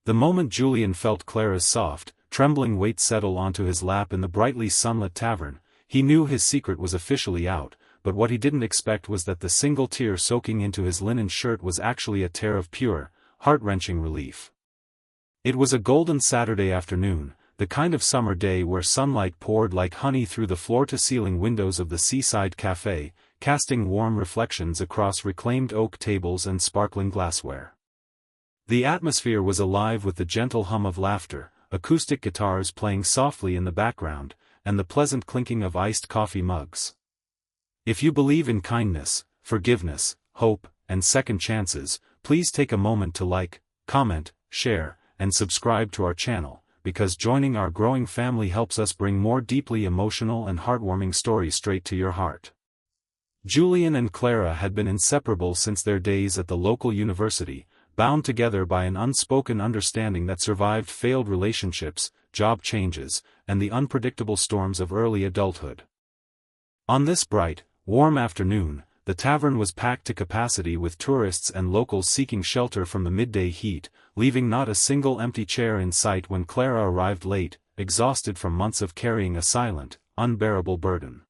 The moment Julian felt Clara's soft, trembling weight settle onto his lap in the brightly sunlit tavern, he knew his secret was officially out, but what he didn't expect was that the single tear soaking into his linen shirt was actually a tear of pure, heart-wrenching relief. It was a golden Saturday afternoon, the kind of summer day where sunlight poured like honey through the floor-to-ceiling windows of the seaside café, casting warm reflections across reclaimed oak tables and sparkling glassware. The atmosphere was alive with the gentle hum of laughter, acoustic guitars playing softly in the background, and the pleasant clinking of iced coffee mugs. If you believe in kindness, forgiveness, hope, and second chances, please take a moment to like, comment, share, and subscribe to our channel, because joining our growing family helps us bring more deeply emotional and heartwarming stories straight to your heart. Julian and Clara had been inseparable since their days at the local university, bound together by an unspoken understanding that survived failed relationships, job changes, and the unpredictable storms of early adulthood. On this bright, warm afternoon, the tavern was packed to capacity with tourists and locals seeking shelter from the midday heat, leaving not a single empty chair in sight when Clara arrived late, exhausted from months of carrying a silent, unbearable burden.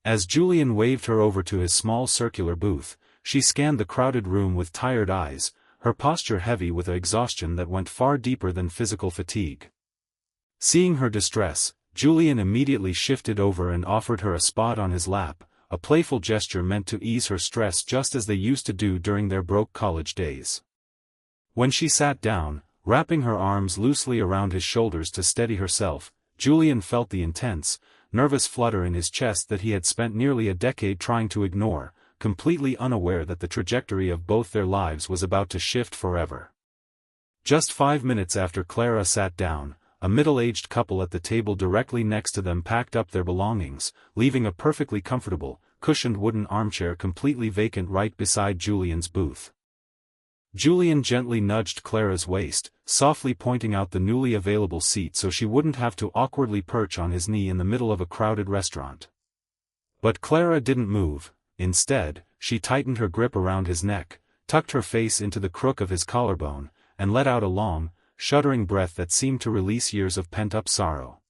As Julian waved her over to his small circular booth, she scanned the crowded room with tired eyes, her posture heavy with exhaustion that went far deeper than physical fatigue. Seeing her distress, Julian immediately shifted over and offered her a spot on his lap, a playful gesture meant to ease her stress just as they used to do during their broke college days. When she sat down, wrapping her arms loosely around his shoulders to steady herself, Julian felt the intense, nervous flutter in his chest that he had spent nearly a decade trying to ignore, completely unaware that the trajectory of both their lives was about to shift forever. Just 5 minutes after Clara sat down, a middle-aged couple at the table directly next to them packed up their belongings, leaving a perfectly comfortable, cushioned wooden armchair completely vacant right beside Julian's booth. Julian gently nudged Clara's waist, softly pointing out the newly available seat so she wouldn't have to awkwardly perch on his knee in the middle of a crowded restaurant. But Clara didn't move. Instead, she tightened her grip around his neck, tucked her face into the crook of his collarbone, and let out a long, shuddering breath that seemed to release years of pent-up sorrow.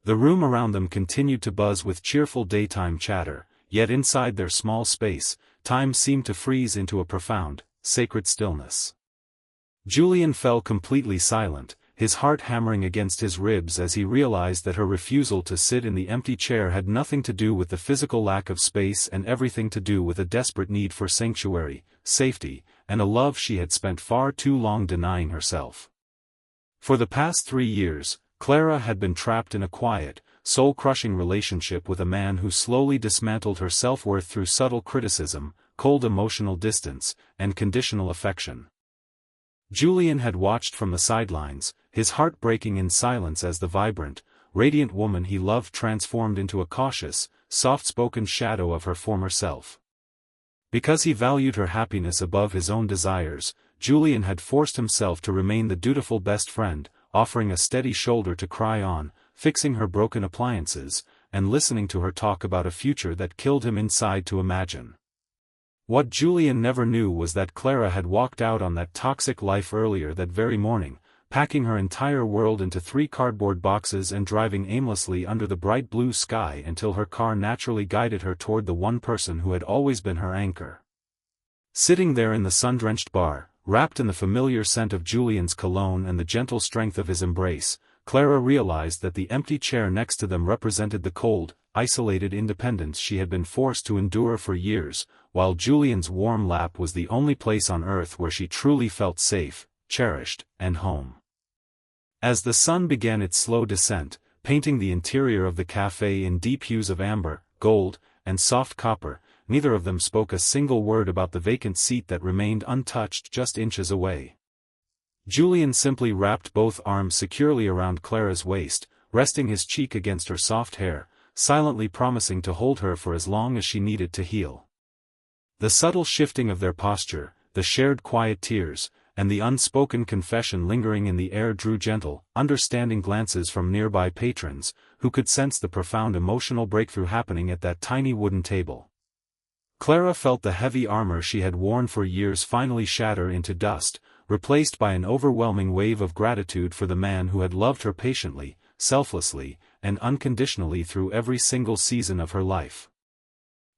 The room around them continued to buzz with cheerful daytime chatter, yet inside their small space, time seemed to freeze into a profound, sacred stillness. Julian fell completely silent, his heart hammering against his ribs as he realized that her refusal to sit in the empty chair had nothing to do with the physical lack of space and everything to do with a desperate need for sanctuary, safety, and a love she had spent far too long denying herself. For the past 3 years, Clara had been trapped in a quiet, soul-crushing relationship with a man who slowly dismantled her self-worth through subtle criticism, cold emotional distance, and conditional affection. Julian had watched from the sidelines, his heart breaking in silence as the vibrant, radiant woman he loved transformed into a cautious, soft-spoken shadow of her former self. Because he valued her happiness above his own desires, Julian had forced himself to remain the dutiful best friend, offering a steady shoulder to cry on, fixing her broken appliances, and listening to her talk about a future that killed him inside to imagine. What Julian never knew was that Clara had walked out on that toxic life earlier that very morning, packing her entire world into 3 cardboard boxes and driving aimlessly under the bright blue sky until her car naturally guided her toward the one person who had always been her anchor. Sitting there in the sun-drenched bar, wrapped in the familiar scent of Julian's cologne and the gentle strength of his embrace, Clara realized that the empty chair next to them represented the cold, isolated independence she had been forced to endure for years, while Julian's warm lap was the only place on earth where she truly felt safe, cherished, and home. As the sun began its slow descent, painting the interior of the café in deep hues of amber, gold, and soft copper, neither of them spoke a single word about the vacant seat that remained untouched just inches away. Julian simply wrapped both arms securely around Clara's waist, resting his cheek against her soft hair, silently promising to hold her for as long as she needed to heal. The subtle shifting of their posture, the shared quiet tears, and the unspoken confession lingering in the air drew gentle, understanding glances from nearby patrons, who could sense the profound emotional breakthrough happening at that tiny wooden table. Clara felt the heavy armor she had worn for years finally shatter into dust, replaced by an overwhelming wave of gratitude for the man who had loved her patiently, selflessly, and unconditionally through every single season of her life.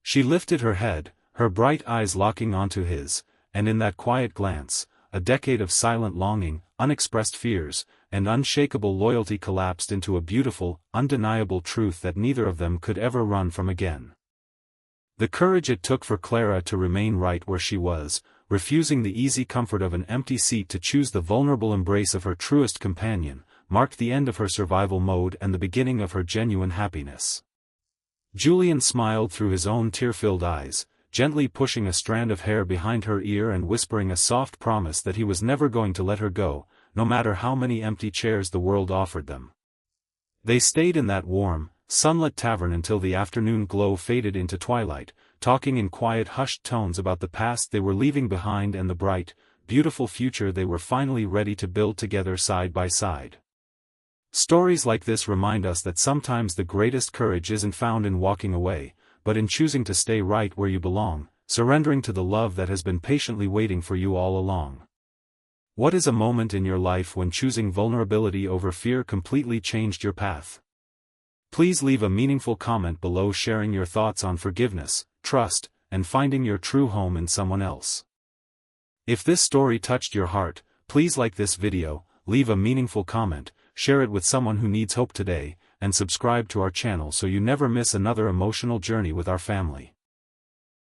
She lifted her head, her bright eyes locking onto his, and in that quiet glance, a decade of silent longing, unexpressed fears, and unshakable loyalty collapsed into a beautiful, undeniable truth that neither of them could ever run from again. The courage it took for Clara to remain right where she was, refusing the easy comfort of an empty seat to choose the vulnerable embrace of her truest companion, marked the end of her survival mode and the beginning of her genuine happiness. Julian smiled through his own tear-filled eyes, gently pushing a strand of hair behind her ear and whispering a soft promise that he was never going to let her go, no matter how many empty chairs the world offered them. They stayed in that warm, sunlit tavern until the afternoon glow faded into twilight, talking in quiet hushed tones about the past they were leaving behind and the bright, beautiful future they were finally ready to build together side by side. Stories like this remind us that sometimes the greatest courage isn't found in walking away, but in choosing to stay right where you belong, surrendering to the love that has been patiently waiting for you all along. What is a moment in your life when choosing vulnerability over fear completely changed your path? Please leave a meaningful comment below sharing your thoughts on forgiveness, trust, and finding your true home in someone else. If this story touched your heart, please like this video, leave a meaningful comment, share it with someone who needs hope today, and subscribe to our channel so you never miss another emotional journey with our family.